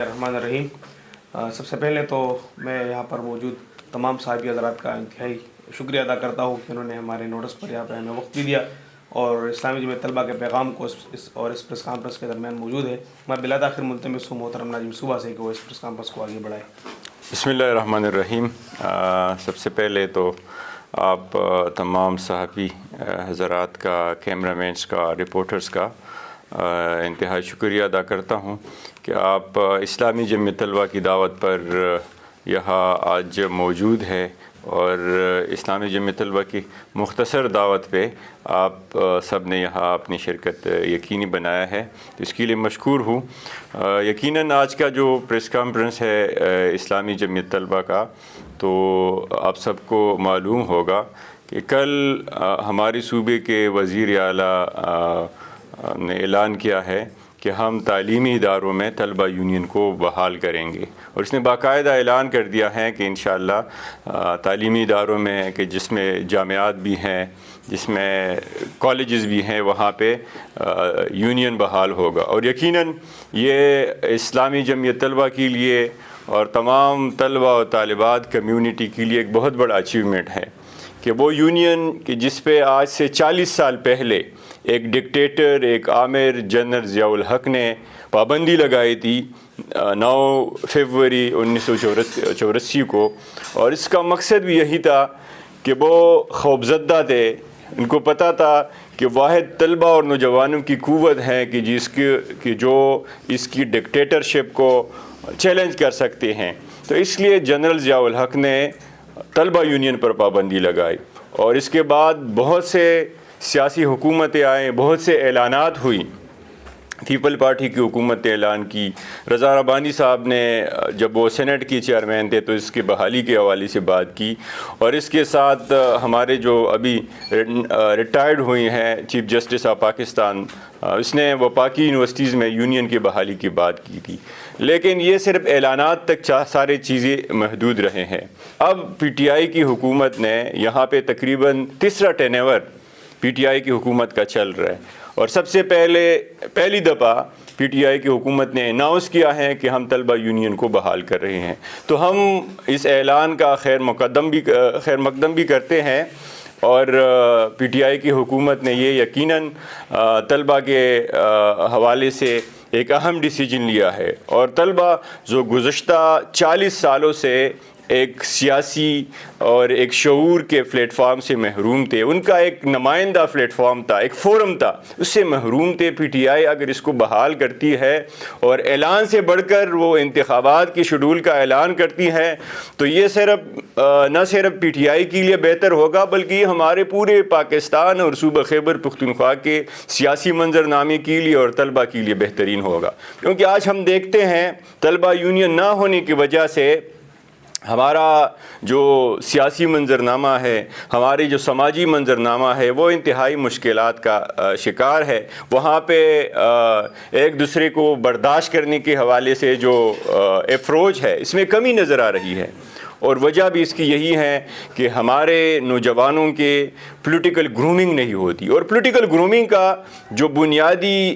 الرحمن الرحیم۔ سب سے پہلے تو میں یہاں پر موجود تمام صحابی حضرات کا انتہائی شکریہ ادا کرتا ہوں کہ انہوں نے ہمارے نوٹس پر یہاں پہ ہمیں وقت بھی دیا اور اسلامی جمعیت طلبہ کے پیغام کو اس پریس کانفرنس کے درمیان موجود ہے۔ میں بلا تاخیر ملتمس ہوں محترم ناظم صوبہ سے کہ وہ اس پریس کانفرنس کو آگے بڑھائے۔ بسم اللہ الرحمن الرحیم۔ سب سے پہلے تو آپ تمام صحافی حضرات کا، کیمرہ مینس کا، رپورٹرز کا انتہائی شکریہ ادا کرتا ہوں کہ آپ اسلامی جمعیت طلبہ کی دعوت پر یہاں آج موجود ہے اور اسلامی جمعیت طلبہ کی مختصر دعوت پہ آپ سب نے یہاں اپنی شرکت یقینی بنایا ہے، تو اس کے لیے مشکور ہوں۔ یقیناً آج کا جو پریس کانفرنس ہے اسلامی جمعیت طلبہ کا، تو آپ سب کو معلوم ہوگا کہ کل ہمارے صوبے کے وزیر اعلیٰ نے اعلان کیا ہے کہ ہم تعلیمی اداروں میں طلبہ یونین کو بحال کریں گے، اور اس نے باقاعدہ اعلان کر دیا ہے کہ انشاءاللہ تعلیمی اداروں میں کہ جس میں جامعات بھی ہیں، جس میں کالجز بھی ہیں، وہاں پہ یونین بحال ہوگا۔ اور یقیناً یہ اسلامی جمعیت طلبہ کے لیے اور تمام طلبہ و طالبات کمیونٹی کے لیے ایک بہت بڑا اچیومنٹ ہے کہ وہ یونین کہ جس پہ آج سے 40 سال پہلے ایک ڈکٹیٹر، ایک آمر جنرل ضیاء الحق نے پابندی لگائی تھی 9 فروری 1984 کو، اور اس کا مقصد بھی یہی تھا کہ وہ خوفزدہ تھے، ان کو پتہ تھا کہ واحد طلبہ اور نوجوانوں کی قوت ہے کہ جو اس کی ڈکٹیٹرشپ کو چیلنج کر سکتے ہیں، تو اس لیے جنرل ضیاء الحق نے طلبہ یونین پر پابندی لگائی۔ اور اس کے بعد بہت سے سیاسی حکومتیں آئیں، بہت سے اعلانات ہوئی۔ پیپل پارٹی کی حکومت نے اعلان کی، رضا ربانی صاحب نے جب وہ سینٹ کے چیئرمین تھے تو اس کی بحالی کے حوالے سے بات کی، اور اس کے ساتھ ہمارے جو ابھی ریٹائرڈ ہوئی ہیں چیف جسٹس آف پاکستان، اس نے وفاقی یونیورسٹیز میں یونین کی بحالی کی بات کی تھی، لیکن یہ صرف اعلانات تک سارے چیزیں محدود رہے ہیں۔ اب پی ٹی آئی کی حکومت نے یہاں پہ تقریباً تیسرا ٹینور پی ٹی آئی کی حکومت کا چل رہا ہے، اور سب سے پہلی دفعہ پی ٹی آئی کی حکومت نے اناؤنس کیا ہے کہ ہم طلبہ یونین کو بحال کر رہے ہیں، تو ہم اس اعلان کا خیر مقدم بھی کرتے ہیں، اور پی ٹی آئی کی حکومت نے یہ یقیناً طلبہ کے حوالے سے ایک اہم ڈیسیجن لیا ہے، اور طلبہ جو گزشتہ 40 سالوں سے ایک سیاسی اور ایک شعور کے پلیٹ فارم سے محروم تھے، ان کا ایک نمائندہ پلیٹ فارم تھا، ایک فورم تھا، اس سے محروم تھے۔ پی ٹی آئی اگر اس کو بحال کرتی ہے اور اعلان سے بڑھ کر وہ انتخابات کی شیڈول کا اعلان کرتی ہے، تو یہ نہ صرف پی ٹی آئی کے لیے بہتر ہوگا بلکہ یہ ہمارے پورے پاکستان اور صوبہ خیبر پختونخوا کے سیاسی منظرنامے کے لیے اور طلبہ کے لیے بہترین ہوگا، کیونکہ آج ہم دیکھتے ہیں طلبہ یونین نہ ہونے کی وجہ سے ہمارا جو سیاسی منظرنامہ ہے، ہماری جو سماجی منظرنامہ ہے، وہ انتہائی مشکلات کا شکار ہے۔ وہاں پہ ایک دوسرے کو برداشت کرنے کے حوالے سے جو اپروچ ہے، اس میں کمی نظر آ رہی ہے، اور وجہ بھی اس کی یہی ہے کہ ہمارے نوجوانوں کے پولیٹیکل گرومنگ نہیں ہوتی، اور پولیٹیکل گرومنگ کا جو بنیادی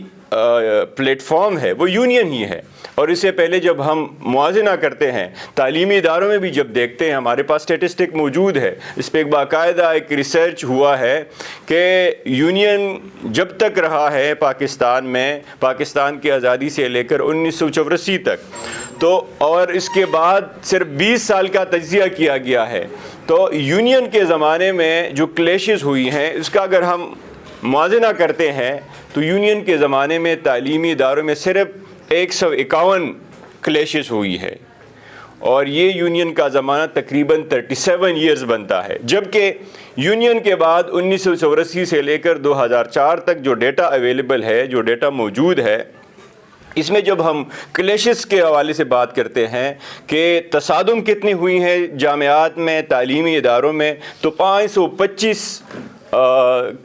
پلیٹ فارم ہے وہ یونین ہی ہے۔ اور اس سے پہلے جب ہم موازنہ کرتے ہیں تعلیمی اداروں میں بھی جب دیکھتے ہیں، ہمارے پاس اسٹیٹسٹک موجود ہے، اس پہ ایک باقاعدہ ایک ریسرچ ہوا ہے کہ یونین جب تک رہا ہے پاکستان میں، پاکستان کی آزادی سے لے کر 1984 تک، تو اور اس کے بعد صرف 20 سال کا تجزیہ کیا گیا ہے، تو یونین کے زمانے میں جو کلیشز ہوئی ہیں اس کا اگر ہم موازنہ کرتے ہیں تو یونین کے زمانے میں تعلیمی اداروں میں صرف 151 کلیشز ہوئی ہے، اور یہ یونین کا زمانہ تقریباً 37 ایئرز بنتا ہے، جبکہ یونین کے بعد 1984 سے لے کر 2004 تک جو ڈیٹا اویلیبل ہے، جو ڈیٹا موجود ہے، اس میں جب ہم کلیشز کے حوالے سے بات کرتے ہیں کہ تصادم کتنی ہوئی ہیں جامعات میں، تعلیمی اداروں میں، تو 525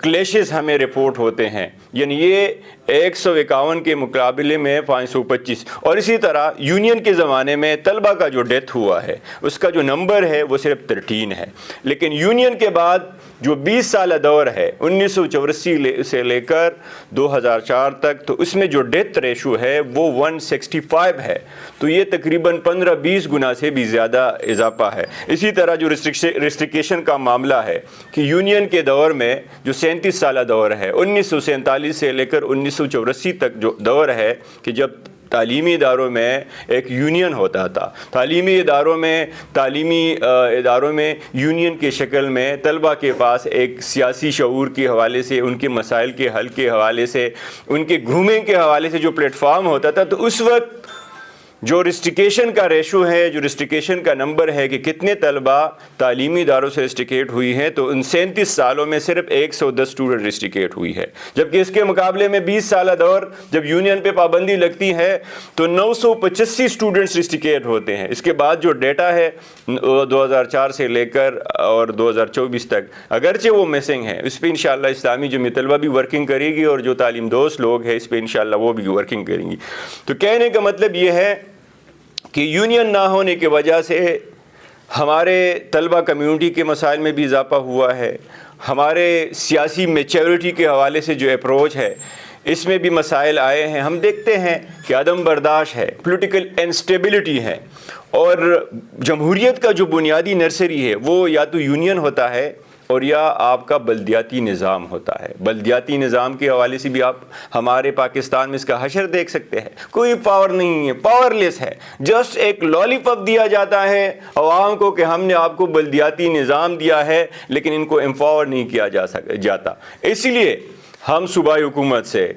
کلیشز ہمیں رپورٹ ہوتے ہیں، یعنی یہ 151 کے مقابلے میں 525۔ اور اسی طرح یونین کے زمانے میں طلبہ کا جو ڈیتھ ہوا ہے اس کا جو نمبر ہے وہ صرف 13 ہے، لیکن یونین کے بعد جو 20 سالہ دور ہے 1984 سے لے کر 2004 تک، تو اس میں جو ڈیتھ ریشو ہے وہ 165 ہے، تو یہ تقریباً 15-20 گنا سے بھی زیادہ اضافہ ہے۔ اسی طرح جو ریسٹریکشن کا معاملہ ہے کہ یونین کے دور میں جو 37 سالہ دور ہے 1947 سے لے کر 1984 تک جو دور ہے کہ جب تعلیمی اداروں میں ایک یونین ہوتا تھا، تعلیمی اداروں میں یونین کی شکل میں طلبہ کے پاس ایک سیاسی شعور کے حوالے سے، ان کے مسائل کے حل کے حوالے سے، ان کے گرومنگ کے حوالے سے جو پلیٹ فارم ہوتا تھا، تو اس وقت جو ریسٹریکیشن کا ریشو ہے، جو ریسٹریکیشن کا نمبر ہے کہ کتنے طلبہ تعلیمی اداروں سے ریسٹریکیٹ ہوئی ہیں، تو ان 37 سالوں میں صرف 110 اسٹوڈنٹ ریسٹریکیٹ ہوئی ہے، جبکہ اس کے مقابلے میں 20 سالہ دور جب یونین پہ پابندی لگتی ہے تو 985 اسٹوڈنٹس ریسٹریکیٹ ہوتے ہیں۔ اس کے بعد جو ڈیٹا ہے 2004 سے لے کر اور 2024 تک، اگرچہ وہ مسنگ ہے، اس پہ انشاءاللہ اسلامی جمعیت طلبہ بھی ورکنگ کرے گی اور جو تعلیم دوست لوگ ہیں اس پہ انشاءاللہ وہ بھی ورکنگ کریں گی۔ تو کہنے کا مطلب یہ ہے کہ یونین نہ ہونے کی وجہ سے ہمارے طلبہ کمیونٹی کے مسائل میں بھی اضافہ ہوا ہے، ہمارے سیاسی میچورٹی کے حوالے سے جو اپروچ ہے اس میں بھی مسائل آئے ہیں۔ ہم دیکھتے ہیں کہ عدم برداشت ہے، پولیٹیکل انسٹیبلٹی ہے، اور جمہوریت کا جو بنیادی نرسری ہے وہ یا تو یونین ہوتا ہے اور یا آپ کا بلدیاتی نظام ہوتا ہے۔ بلدیاتی نظام کے حوالے سے بھی آپ ہمارے پاکستان میں اس کا حشر دیکھ سکتے ہیں، کوئی پاور نہیں ہے، پاور لیس ہے، جسٹ ایک لالی پاپ دیا جاتا ہے عوام کو کہ ہم نے آپ کو بلدیاتی نظام دیا ہے، لیکن ان کو امپاور نہیں کیا جاتا۔ اس لیے ہم صوبائی حکومت سے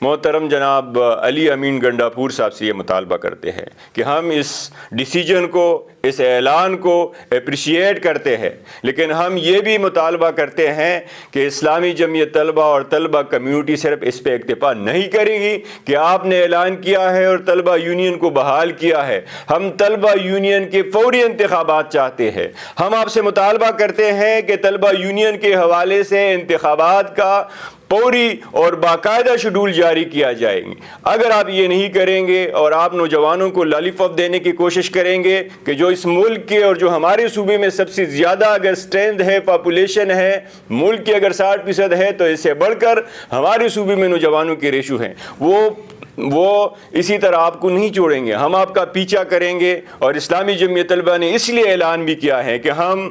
محترم جناب علی امین گنڈاپور صاحب سے یہ مطالبہ کرتے ہیں کہ ہم اس ڈیسیجن کو، اس اعلان کو اپریشیٹ کرتے ہیں، لیکن ہم یہ بھی مطالبہ کرتے ہیں کہ اسلامی جمعیت طلبہ اور طلبہ کمیونٹی صرف اس پہ اکتفا نہیں کرے گی کہ آپ نے اعلان کیا ہے اور طلبہ یونین کو بحال کیا ہے۔ ہم طلبہ یونین کے فوری انتخابات چاہتے ہیں۔ ہم آپ سے مطالبہ کرتے ہیں کہ طلبہ یونین کے حوالے سے انتخابات کا فوری اور باقاعدہ شیڈول جاری کیا جائے گی۔ اگر آپ یہ نہیں کریں گے اور آپ نوجوانوں کو لالی پاپ دینے کی کوشش کریں گے کہ جو اس ملک کے اور جو ہمارے صوبے میں سب سے زیادہ اگر اسٹرینتھ ہے، پاپولیشن ہے ملک کی، اگر 60% ہے، تو اس سے بڑھ کر ہمارے صوبے میں نوجوانوں کے ریشو ہیں، وہ اسی طرح آپ کو نہیں چھوڑیں گے، ہم آپ کا پیچھا کریں گے۔ اور اسلامی جمعیت طلبہ نے اس لیے اعلان بھی کیا ہے کہ ہم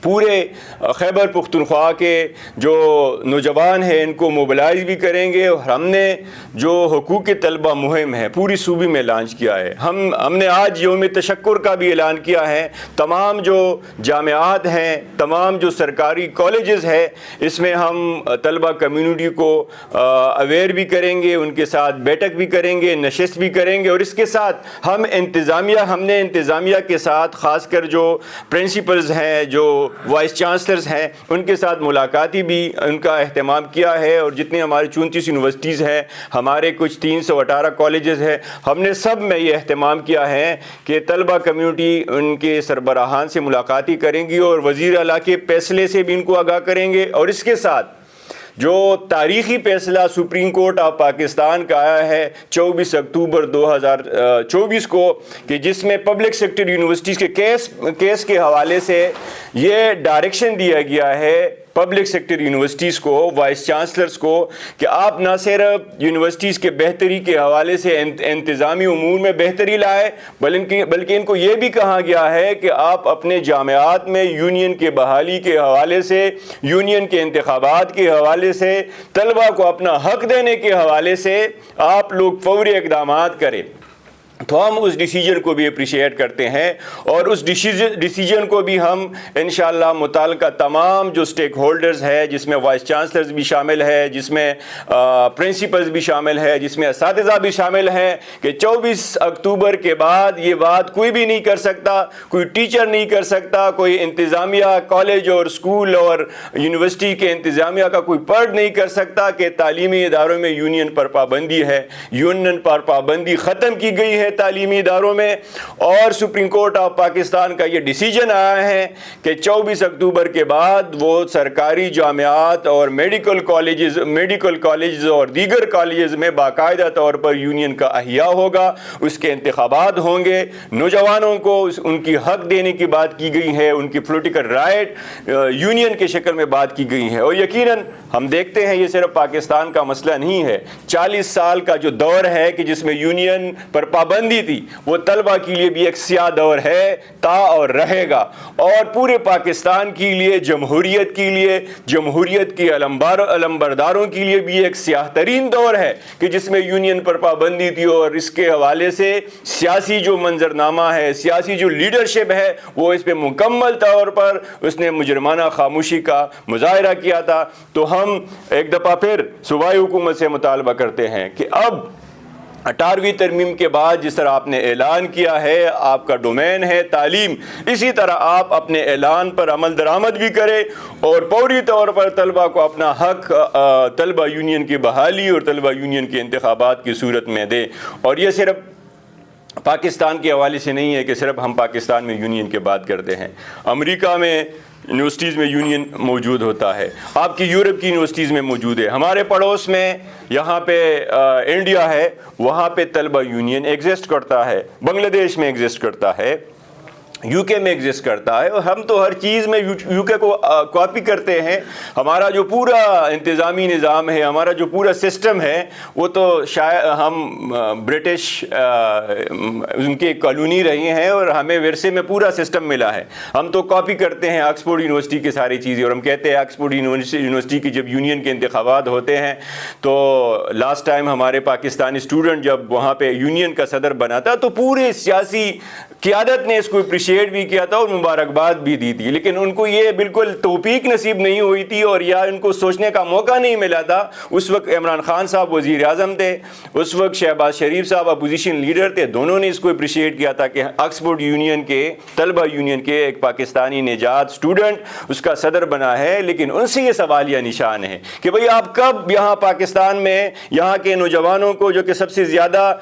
پورے خیبر پختونخوا کے جو نوجوان ہیں ان کو موبلائز بھی کریں گے، اور ہم نے جو حقوق طلبہ مہم ہے پوری صوبے میں لانچ کیا ہے۔ ہم نے آج یوم تشکر کا بھی اعلان کیا ہے۔ تمام جو جامعات ہیں، تمام جو سرکاری کالجز ہیں، اس میں ہم طلبہ کمیونٹی کو اویئر بھی کریں گے، ان کے ساتھ بیٹھک بھی کریں گے، نشست بھی کریں گے، اور اس کے ساتھ ہم نے انتظامیہ کے ساتھ خاص کر جو پرنسپلز ہیں، جو وائس چانسلرز ہیں، ان کے ساتھ ملاقاتی بھی ان کا اہتمام کیا ہے، اور جتنے ہمارے 34 یونیورسٹیز ہیں، ہمارے کچھ 318 کالجز ہیں، ہم نے سب میں یہ اہتمام کیا ہے کہ طلبہ کمیونٹی ان کے سربراہان سے ملاقاتی کریں گی اور وزیر اعلیٰ کے فیصلے سے بھی ان کو آگاہ کریں گے۔ اور اس کے ساتھ جو تاریخی فیصلہ سپریم کورٹ آف پاکستان کا آیا ہے 24 اکتوبر 2024 کو، کہ جس میں پبلک سیکٹر یونیورسٹیز کے کیس کے حوالے سے یہ ڈائریکشن دیا گیا ہے پبلک سیکٹر یونیورسٹیز کو، وائس چانسلرز کو، کہ آپ نہ صرف یونیورسٹیز کے بہتری کے حوالے سے انتظامی امور میں بہتری لائے، بلکہ ان کو یہ بھی کہا گیا ہے کہ آپ اپنے جامعات میں یونین کے بحالی کے حوالے سے، یونین کے انتخابات کے حوالے سے، طلبہ کو اپنا حق دینے کے حوالے سے آپ لوگ فوری اقدامات کریں۔ تو ہم اس ڈیسیجن کو بھی اپریشیٹ کرتے ہیں، اور اس ڈیسیجن کو بھی ہم انشاءاللہ متعلقہ تمام جو سٹیک ہولڈرز ہے، جس میں وائس چانسلرز بھی شامل ہے، جس میں پرنسپلز بھی شامل ہے، جس میں اساتذہ بھی شامل ہیں، کہ 24 اکتوبر کے بعد یہ بات کوئی بھی نہیں کر سکتا، کوئی ٹیچر نہیں کر سکتا، کوئی انتظامیہ کالج اور اسکول اور یونیورسٹی کے انتظامیہ کا کوئی فرد نہیں کر سکتا کہ تعلیمی اداروں میں یونین پر پابندی ہے۔ یونین پر پابندی ختم کی گئی ہے، ہے تعلیمی اداروں میں، اور سپریم کورٹ آف پاکستان کا یہ ڈیسیجن آیا ہے کہ 24 اکتوبر کے بعد وہ سرکاری جامعات اور میڈیکل کالجز اور دیگر کالجز میں باقاعدہ طور پر یونین کا احیاء ہوگا، اس کے انتخابات ہوں گے، نوجوانوں کو ان کی حق دینے کی بات کی گئی ہے، ان کی پولیٹیکل رائٹ یونین کے شکل میں بات کی گئی ہے۔ اور یقیناً ہم دیکھتے ہیں یہ صرف پاکستان کا مسئلہ نہیں ہے، 40 سال کا جو دور ہے کہ جس میں یونین پر پابندی تھی، وہ طلبہ کے لیے بھی ایک سیاہ دور ہے، تا اور رہے گا، اور پورے پاکستان کے لیے، جمہوریت کے لیے، جمہوریت کے علمبرداروں کے لیے بھی ایک سیاہ ترین دور ہے کہ جس میں یونین پر پابندی تھی، اور اس کے حوالے سے سیاسی جو منظرنامہ ہے، سیاسی جو لیڈرشپ ہے، وہ اس پہ مکمل طور پر اس نے مجرمانہ خاموشی کا مظاہرہ کیا تھا۔ تو ہم ایک دفعہ پھر صوبائی حکومت سے مطالبہ کرتے ہیں کہ اب 18ویں ترمیم کے بعد جس طرح آپ نے اعلان کیا ہے آپ کا ڈومین ہے تعلیم، اسی طرح آپ اپنے اعلان پر عمل درآمد بھی کریں اور فوری طور پر طلبہ کو اپنا حق طلبہ یونین کی بحالی اور طلبہ یونین کے انتخابات کی صورت میں دیں۔ اور یہ صرف پاکستان کے حوالے سے نہیں ہے کہ صرف ہم پاکستان میں یونین کی بات کرتے ہیں، امریکہ میں یونیورسٹیز میں یونین موجود ہوتا ہے، آپ کی یورپ کی یونیورسٹیز میں موجود ہے، ہمارے پڑوس میں یہاں پہ انڈیا ہے، وہاں پہ طلبہ یونین ایگزسٹ کرتا ہے، بنگلہ دیش میں ایگزسٹ کرتا ہے، یو کے میں ایگزسٹ کرتا ہے، اور ہم تو ہر چیز میں یو کے کو کاپی کرتے ہیں۔ ہمارا جو پورا انتظامی نظام ہے، ہمارا جو پورا سسٹم ہے، وہ تو شاید ہم برٹش ان کے کالونی رہے ہیں اور ہمیں ورثے میں پورا سسٹم ملا ہے، ہم تو کاپی کرتے ہیں آکسفورڈ یونیورسٹی کی ساری چیزیں، اور ہم کہتے ہیں آکسفورڈ یونیورسٹی کی جب یونین کے انتخابات ہوتے ہیں تو لاسٹ ٹائم ہمارے پاکستانی اسٹوڈنٹ جب وہاں پہ یونین کا صدر بنا تھا تو پورے سیاسی قیادت نے اس کو اپریشیٹ بھی کیا تھا اور مبارکباد بھی دی تھی، لیکن ان کو یہ بالکل توفیق نصیب نہیں ہوئی تھی اور یا ان کو سوچنے کا موقع نہیں ملا تھا۔ اس وقت عمران خان صاحب وزیر اعظم تھے، اس وقت شہباز شریف صاحب اپوزیشن لیڈر تھے، دونوں نے اس کو اپریشیٹ کیا تھا کہ آکسفورڈ یونین کے طلبہ یونین کے ایک پاکستانی نژاد اسٹوڈنٹ اس کا صدر بنا ہے، لیکن ان سے یہ سوالیہ نشان ہے کہ بھئی آپ کب یہاں پاکستان میں یہاں کے نوجوانوں کو جو کہ سب سے زیادہ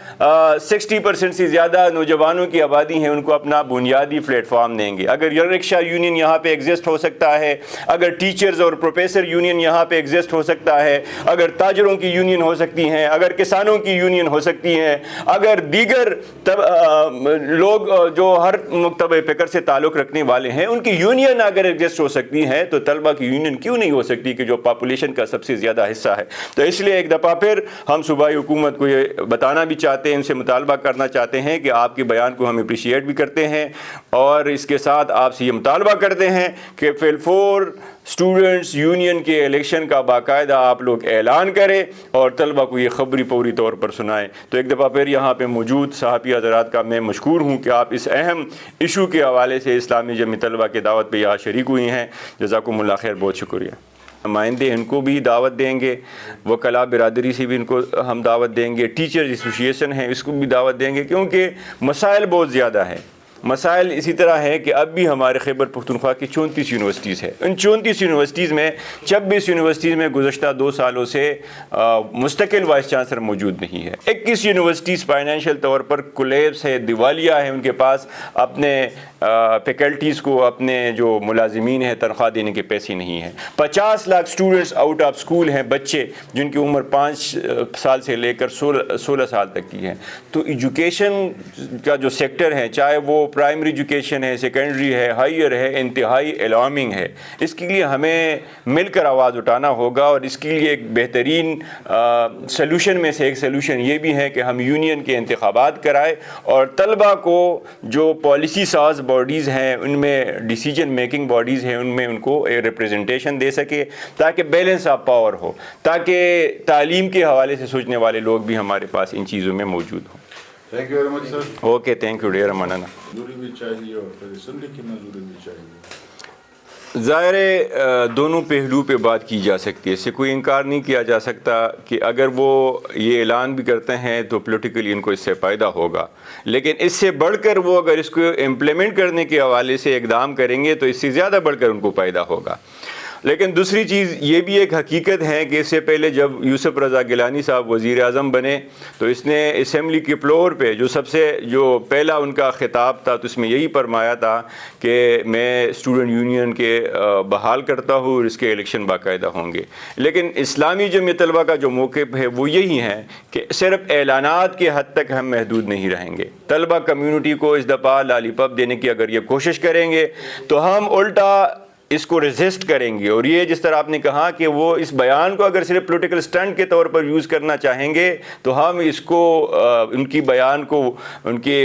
60% سے زیادہ نوجوانوں کی آبادی ہیں ان کو اپنا بنیادی پلیٹ فارم دیں گے؟ اگر رکشہ یونین یہاں پہ ایگزسٹ ہو سکتا ہے، اگر ٹیچرز اور پروفیسر یونین یہاں پہ ایگزسٹ ہو سکتا ہے، اگر تاجروں کی یونین ہو سکتی ہیں، اگر کسانوں کی یونین ہو سکتی ہیں، اگر دیگر لوگ جو ہر مکتبہ فکر سے تعلق رکھنے والے ہیں ان کی یونین اگر ایگزسٹ ہو سکتی ہیں تو طلبہ کی یونین کیوں نہیں ہو سکتی کہ جو پاپولیشن کا سب سے زیادہ حصہ ہے؟ تو اس لیے ایک دفعہ پھر ہم صوبائی حکومت کو یہ بتانا بھی چاہتے ہیں، ان سے مطالبہ کرنا چاہتے ہیں کہ آپ کے بیان کو ہم اپریشیٹ بھی کرتے ہیں اور اس کے ساتھ آپ سے یہ مطالبہ کرتے ہیں کہ فی الفور اسٹوڈنٹس یونین کے الیکشن کا باقاعدہ آپ لوگ اعلان کریں اور طلبہ کو یہ خبری پوری طور پر سنائیں۔ تو ایک دفعہ پھر یہاں پہ موجود صحافی حضرات کا میں مشکور ہوں کہ آپ اس اہم ایشو کے حوالے سے اسلامی جمعیت طلبہ کی دعوت پہ یہاں شریک ہوئی ہیں۔ جزاکم اللہ خیر، بہت شکریہ۔ نمائندے ان کو بھی دعوت دیں گے، وکلاء برادری سے بھی ان کو ہم دعوت دیں گے، ٹیچر ایسوسیشن ہے اس کو بھی دعوت دیں گے، کیونکہ مسائل بہت زیادہ ہیں۔ مسائل اسی طرح ہے کہ اب بھی ہمارے خیبر پختونخوا کی 34 یونیورسٹیز ہیں، ان 34 یونیورسٹیز میں 26 یونیورسٹیز میں گزشتہ 2 سالوں سے مستقل وائس چانسلر موجود نہیں ہے۔ 21 یونیورسٹیز فائنینشیل طور پر کولیپس ہے، دیوالیہ ہے، ان کے پاس اپنے فیکلٹیز کو، اپنے جو ملازمین ہیں تنخواہ دینے کے پیسے نہیں ہیں۔ 50 lakh students out of school ہیں، بچے جن کی عمر 5 سال سے لے کر 16 سال تک کی ہے۔ تو ایجوکیشن کا جو سیکٹر ہے، چاہے وہ پرائمری ایجوکیشن ہے، سیکنڈری ہے، ہائر ہے، انتہائی الارمنگ ہے۔ اس کے لیے ہمیں مل کر آواز اٹھانا ہوگا اور اس کے لیے ایک بہترین سلوشن میں سے ایک سلوشن یہ بھی ہے کہ ہم یونین کے انتخابات کرائے اور طلبہ کو جو پالیسی ساز باڈیز ہیں، ان میں ڈیسیجن میکنگ باڈیز ہیں، ان میں ان کو ریپریزنٹیشن دے سکے تاکہ بیلنس آف پاور ہو، تاکہ تعلیم کے حوالے سے سوچنے والے لوگ بھی ہمارے پاس ان چیزوں میں موجود ہوں۔ Thank you very much sir. Okay, thank you dear منانا۔ منظوری بھی چاہیے اور پھر اسمبلی کی منظوری بھی چاہیے۔ ظاہر ہے دونوں پہلو پہ بات کی جا سکتی ہے، اس سے کوئی انکار نہیں کیا جا سکتا کہ اگر وہ یہ اعلان بھی کرتے ہیں تو پولیٹیکلی ان کو اس سے فائدہ ہوگا، لیکن اس سے بڑھ کر وہ اگر اس کو امپلیمنٹ کرنے کے حوالے سے اقدام کریں گے تو اس سے زیادہ بڑھ کر ان کو فائدہ ہوگا۔ لیکن دوسری چیز یہ بھی ایک حقیقت ہے کہ اس سے پہلے جب یوسف رضا گیلانی صاحب وزیر اعظم بنے تو اس نے اسمبلی کے فلور پہ جو پہلا ان کا خطاب تھا تو اس میں یہی فرمایا تھا کہ میں اسٹوڈنٹ یونین کے بحال کرتا ہوں اور اس کے الیکشن باقاعدہ ہوں گے. لیکن اسلامی جمعیت طلبہ کا جو موقف ہے وہ یہی ہے کہ صرف اعلانات کے حد تک ہم محدود نہیں رہیں گے. طلبہ کمیونٹی کو اس دفعہ لالی پاپ دینے کی اگر یہ کوشش کریں گے تو ہم الٹا اس کو ریزسٹ کریں گے. اور یہ جس طرح آپ نے کہا کہ وہ اس بیان کو اگر صرف پولیٹیکل سٹنٹ کے طور پر یوز کرنا چاہیں گے تو ہم اس کو ان کی بیان کو ان کے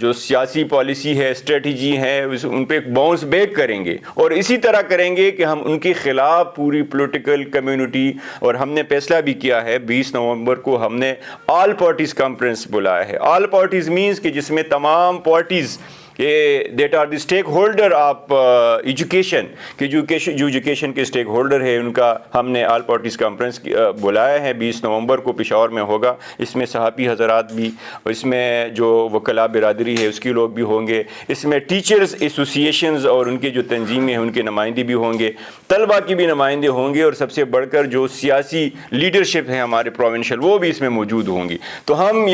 جو سیاسی پالیسی ہے اسٹریٹجی ہے ان پہ باؤنس بیک کریں گے اور اسی طرح کریں گے کہ ہم ان کے خلاف پوری پولیٹیکل کمیونٹی. اور ہم نے فیصلہ بھی کیا ہے 20 نومبر کو ہم نے آل پارٹیز کانفرنس بلایا ہے. آل پارٹیز مینس کہ جس میں تمام پارٹیز کہ that are the stakeholder of education کہ جو ایجوکیشن کے اسٹیک ہولڈر ہے ان کا ہم نے آل پارٹیز کانفرنس بلایا ہے. 20 نومبر کو پشاور میں ہوگا. اس میں صحافی حضرات بھی, اس میں جو وکلاء برادری ہے اس کے لوگ بھی ہوں گے, اس میں ٹیچرز ایسوسیشنز اور ان کے جو تنظیمیں ہیں ان کے نمائندے بھی ہوں گے, طلبہ کی بھی نمائندے ہوں گے اور سب سے بڑھ کر جو سیاسی لیڈرشپ ہے ہمارے پروونشل وہ بھی اس میں موجود ہوں گی. تو ہم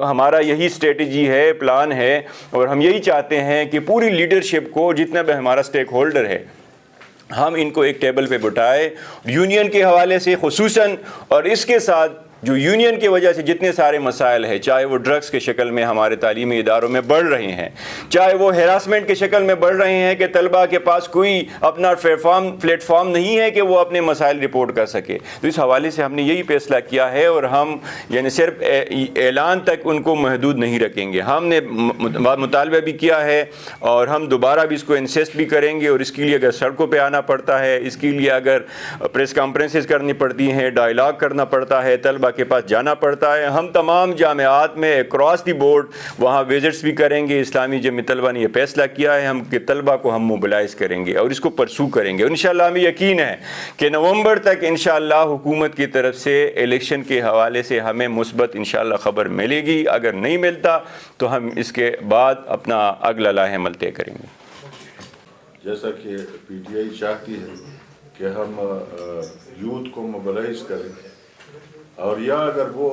ہمارا یہی اسٹریٹجی ہے, پلان ہے اور ہم یہی چاہتے ہیں کہ پوری لیڈرشپ کو جتنا بھی ہمارا اسٹیک ہولڈر ہے ہم ان کو ایک ٹیبل پہ بٹھائے یونین کے حوالے سے خصوصاً, اور اس کے ساتھ جو یونین کی وجہ سے جتنے سارے مسائل ہیں, چاہے وہ ڈرگس کے شکل میں ہمارے تعلیمی اداروں میں بڑھ رہے ہیں, چاہے وہ ہیراسمنٹ کے شکل میں بڑھ رہے ہیں کہ طلبہ کے پاس کوئی اپنا پلیٹ فارم نہیں ہے کہ وہ اپنے مسائل رپورٹ کر سکے. تو اس حوالے سے ہم نے یہی فیصلہ کیا ہے اور ہم یعنی صرف اعلان تک ان کو محدود نہیں رکھیں گے. ہم نے مطالبہ بھی کیا ہے اور ہم دوبارہ بھی اس کو انسسٹ بھی کریں گے, اور اس کے لیے اگر سڑکوں پہ آنا پڑتا ہے, اس کے لیے اگر پریس کانفرنسز کرنی پڑتی ہیں, ڈائلاگ کرنا پڑتا ہے, طلبہ کے پاس جانا پڑتا ہے, ہم تمام جامعات میں اکراس دی بورڈ وہاں وزٹس بھی کریں گے. اسلامی جمعیت طلبہ نے یہ فیصلہ کیا ہے ہم کہ طلبہ کو ہم موبلائز کریں گے اور اس کو پرسو کریں گے. انشاءاللہ ہمیں یقین ہے کہ نومبر تک انشاءاللہ حکومت کی طرف سے الیکشن کے حوالے سے ہمیں مثبت انشاءاللہ خبر ملے گی. اگر نہیں ملتا تو ہم اس کے بعد اپنا اگلا لاہ عمل طے کریں گے. جیسا کہ پی ٹی آئی چاہتی ہے کہ ہم یوتھ کو موبلائز کریں, اور یا اگر وہ